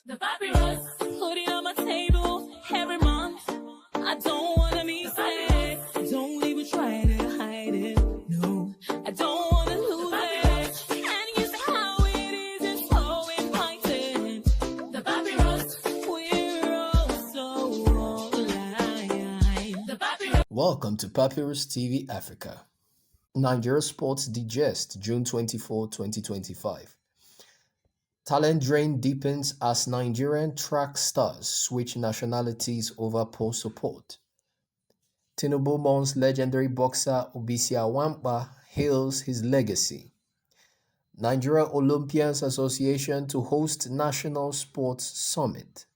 The papyrus, putting on my table every month. I don't wanna be sad. Don't even try to hide it. No, I don't wanna lose it. And you say how it is, it's so inviting. The papyrus, we're all so alive. The papyrus. Welcome to Papyrus TV Africa. Nigeria Sports Digest, June 24, 2025. Talent drain deepens as Nigerian track stars switch nationalities over poll support. Tinubu mourns legendary boxer Obisia Wampa hails his legacy. Nigeria Olympians Association to host National Sports Summit.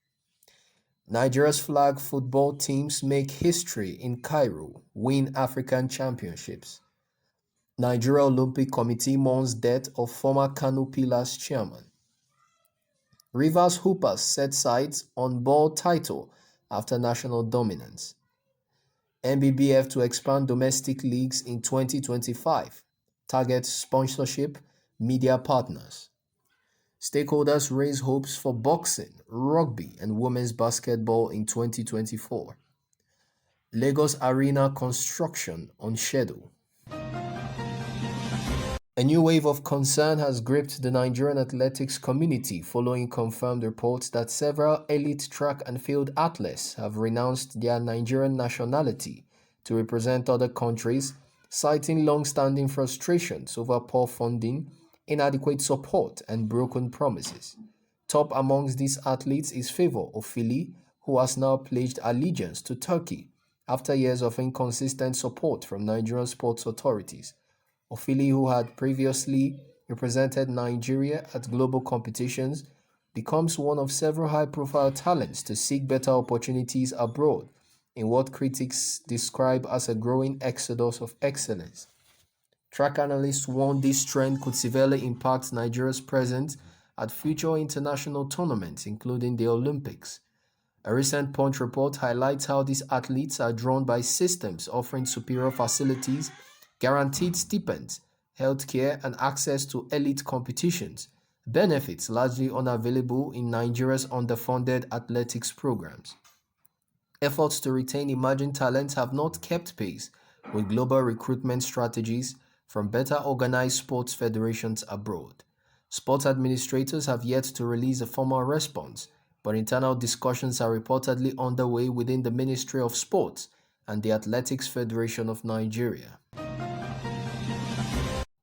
Nigeria's flag football teams make history in Cairo, win African Championships. Nigeria Olympic Committee mourns death of former Kano Pillars chairman. Rivers Hoopers set sights on ball title after national dominance. NBBF to expand domestic leagues in 2025. Target sponsorship, media partners. Stakeholders raise hopes for boxing, rugby, and women's basketball in 2024. Lagos Arena construction on schedule. A new wave of concern has gripped the Nigerian athletics community following confirmed reports that several elite track and field athletes have renounced their Nigerian nationality to represent other countries, citing long-standing frustrations over poor funding, inadequate support, and broken promises. Top amongst these athletes is Favour Ofili, who has now pledged allegiance to Turkey after years of inconsistent support from Nigerian sports authorities. Ofili, who had previously represented Nigeria at global competitions, becomes one of several high-profile talents to seek better opportunities abroad in what critics describe as a growing exodus of excellence. Track analysts warn this trend could severely impact Nigeria's presence at future international tournaments, including the Olympics. A recent Punch report highlights how these athletes are drawn by systems offering superior facilities, guaranteed stipends, healthcare, and access to elite competitions, benefits largely unavailable in Nigeria's underfunded athletics programs. Efforts to retain emerging talents have not kept pace with global recruitment strategies from better organized sports federations abroad. Sports administrators have yet to release a formal response, but internal discussions are reportedly underway within the Ministry of Sports and the Athletics Federation of Nigeria.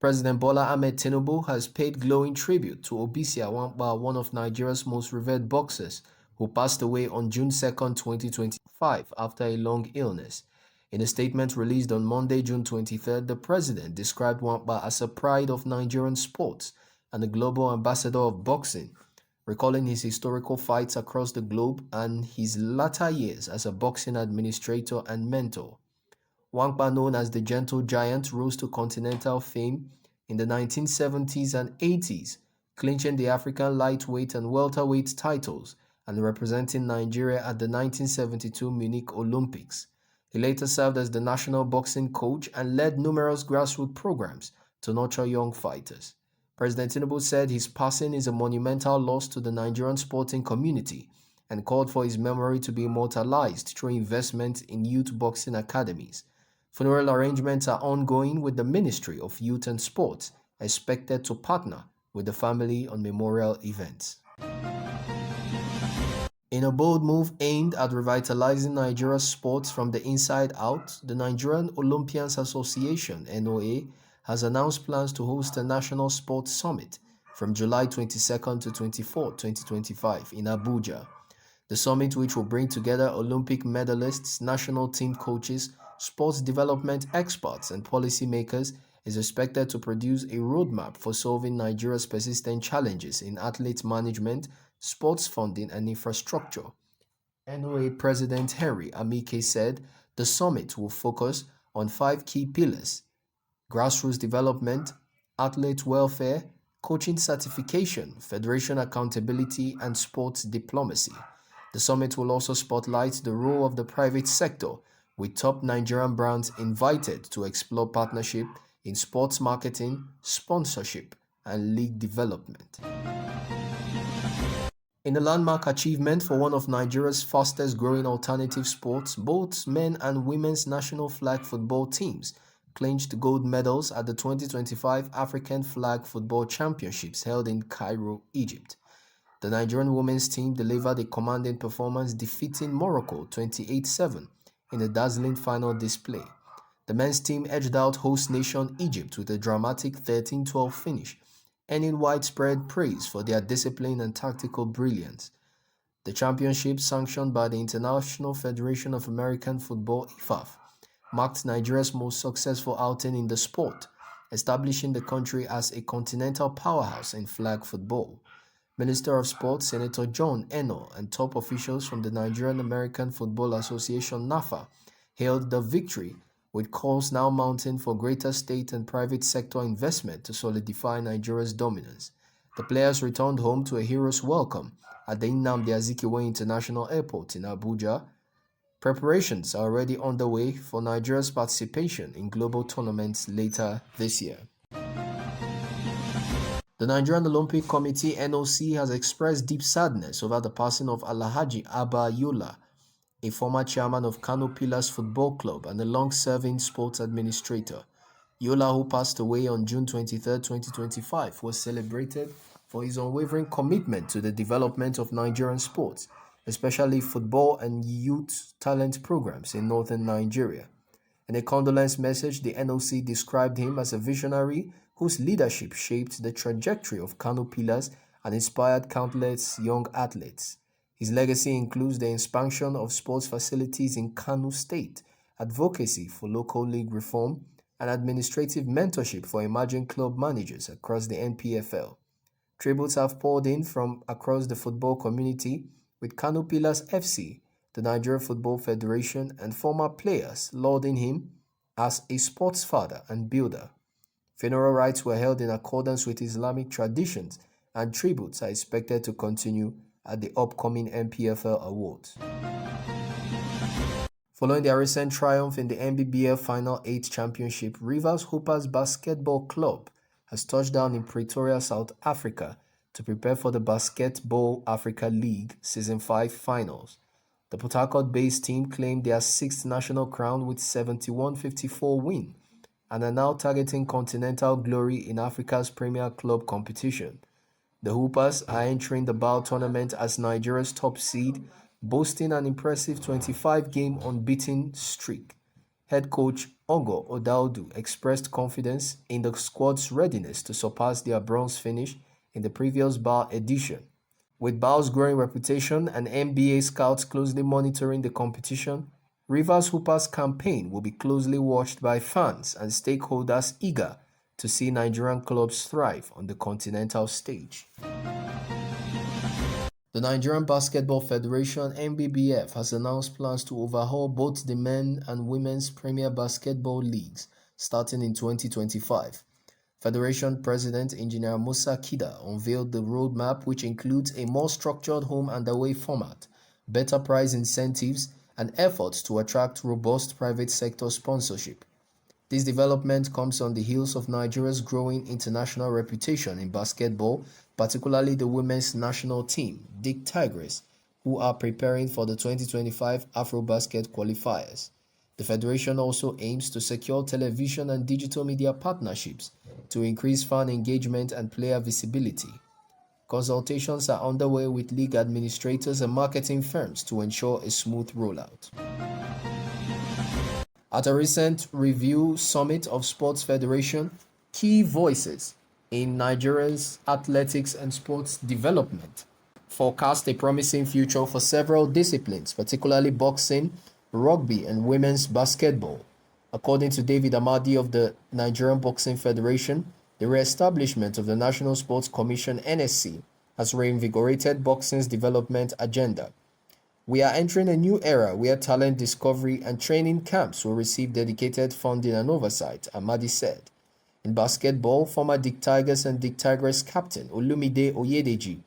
President Bola Ahmed Tinubu has paid glowing tribute to Obisia Wampa, one of Nigeria's most revered boxers, who passed away on June 2, 2025 after a long illness. In a statement released on Monday, June 23rd, the president described Wampa as a pride of Nigerian sports and a global ambassador of boxing, recalling his historical fights across the globe and his latter years as a boxing administrator and mentor. Wampa, known as the Gentle Giant, rose to continental fame in the 1970s and 80s, clinching the African lightweight and welterweight titles and representing Nigeria at the 1972 Munich Olympics. He later served as the national boxing coach and led numerous grassroots programs to nurture young fighters. President Tinubu said his passing is a monumental loss to the Nigerian sporting community and called for his memory to be immortalized through investment in youth boxing academies. Funeral arrangements are ongoing with the Ministry of Youth and Sports, expected to partner with the family on memorial events. In a bold move aimed at revitalizing Nigeria's sports from the inside out, the Nigerian Olympians Association (NOA) has announced plans to host a National Sports Summit from July 22nd to 24, 2025 in Abuja. The summit, which will bring together Olympic medalists, national team coaches, sports development experts, and policymakers, is expected to produce a roadmap for solving Nigeria's persistent challenges in athlete management, sports funding, and infrastructure. NOA President Henry Amike said the summit will focus on 5 key pillars: grassroots development, athlete welfare, coaching certification, federation accountability, and sports diplomacy. The summit will also spotlight the role of the private sector, with top Nigerian brands invited to explore partnership in sports marketing, sponsorship, and league development. In a landmark achievement for one of Nigeria's fastest growing alternative sports, both men and women's national flag football teams clinched gold medals at the 2025 African Flag Football Championships held in Cairo, Egypt. The Nigerian women's team delivered a commanding performance, defeating Morocco 28-7 in a dazzling final display. The men's team edged out host nation Egypt with a dramatic 13-12 finish, earning widespread praise for their discipline and tactical brilliance. The championship, sanctioned by the International Federation of American Football (IFAF), marked Nigeria's most successful outing in the sport, establishing the country as a continental powerhouse in flag football. Minister of Sports Senator John Eno and top officials from the Nigerian American Football Association (NAFA) hailed the victory, with calls now mounting for greater state and private sector investment to solidify Nigeria's dominance. The players returned home to a hero's welcome at the Nnamdi Azikiwe International Airport in Abuja. Preparations are already underway for Nigeria's participation in global tournaments later this year. The Nigerian Olympic Committee (NOC) has expressed deep sadness over the passing of Alhaji Abba Yola, a former chairman of Kano Pillars Football Club and a long-serving sports administrator. Yola, who passed away on June 23, 2025, was celebrated for his unwavering commitment to the development of Nigerian sports, especially football and youth talent programs in northern Nigeria. In a condolence message, the NOC described him as a visionary whose leadership shaped the trajectory of Kano Pillars and inspired countless young athletes. His legacy includes the expansion of sports facilities in Kano State, advocacy for local league reform, and administrative mentorship for emerging club managers across the NPFL. Tributes have poured in from across the football community, with Kano Pillars FC, the Nigeria Football Federation, and former players lauding him as a sports father and builder. Funeral rites were held in accordance with Islamic traditions, and tributes are expected to continue at the upcoming NPFL Awards. Following their recent triumph in the NBBL Final 8 Championship, Rivers Hoopers Basketball Club has touched down in Pretoria, South Africa to prepare for the Basketball Africa League Season 5 finals. The Port Harcourt-based team claimed their sixth national crown with 71-54 win and are now targeting continental glory in Africa's premier club competition. The Hoopers are entering the BAL tournament as Nigeria's top seed, boasting an impressive 25-game unbeaten streak. Head coach Ogo Odaudu expressed confidence in the squad's readiness to surpass their bronze finish in the previous BAL edition. With BAL's growing reputation and NBA scouts closely monitoring the competition, Rivers Hoopers' campaign will be closely watched by fans and stakeholders eager to see Nigerian clubs thrive on the continental stage. The Nigerian Basketball Federation (NBBF) has announced plans to overhaul both the men and women's Premier Basketball leagues starting in 2025. Federation President Engineer Musa Kida unveiled the roadmap, which includes a more structured home and away format, better prize incentives, and efforts to attract robust private sector sponsorship. This development comes on the heels of Nigeria's growing international reputation in basketball, particularly the women's national team, the Tigers, who are preparing for the 2025 Afrobasket qualifiers. The federation also aims to secure television and digital media partnerships to increase fan engagement and player visibility. Consultations are underway with league administrators and marketing firms to ensure a smooth rollout. At a recent review summit of Sports Federation, key voices in Nigeria's athletics and sports development forecast a promising future for several disciplines, particularly boxing, rugby, and women's basketball. According to David Amadi of the Nigerian Boxing Federation, the re-establishment of the National Sports Commission (NSC) has reinvigorated boxing's development agenda. We are entering a new era where talent discovery and training camps will receive dedicated funding and oversight, Amadi said. In basketball, former Dick Tigers and Dick Tigers captain Olumide Oyedeji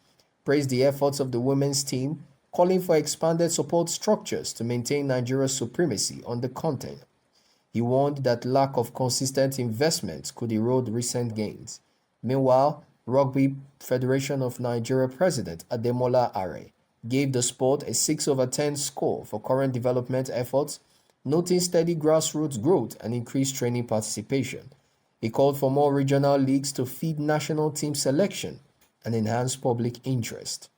praised the efforts of the women's team, calling for expanded support structures to maintain Nigeria's supremacy on the continent. He warned that lack of consistent investment could erode recent gains. Meanwhile, Rugby Federation of Nigeria President Ademola Are gave the sport a 6 over 10 score for current development efforts, noting steady grassroots growth and increased training participation. He called for more regional leagues to feed national team selection and enhance public interest.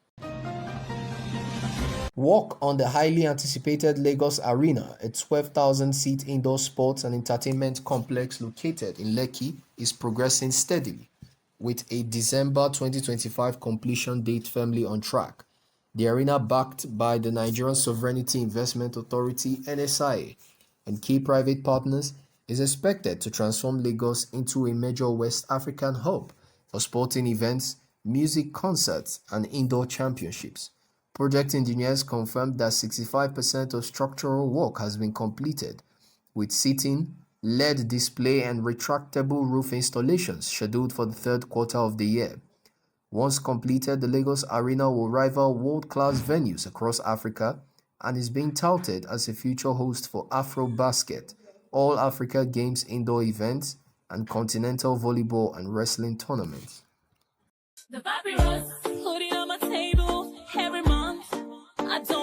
Work on the highly anticipated Lagos Arena, a 12,000-seat indoor sports and entertainment complex located in Lekki, is progressing steadily, with a December 2025 completion date firmly on track. The arena, backed by the Nigerian Sovereignty Investment Authority (NSIA) and key private partners, is expected to transform Lagos into a major West African hub for sporting events, music concerts, and indoor championships. Project engineers confirmed that 65% of structural work has been completed, with seating, LED display, and retractable roof installations scheduled for the third quarter of the year. Once completed, the Lagos Arena will rival world-class venues across Africa and is being touted as a future host for Afro-Basket, All-Africa Games indoor events, and continental volleyball and wrestling tournaments. The papyrus, hoodie on my table every month. I don't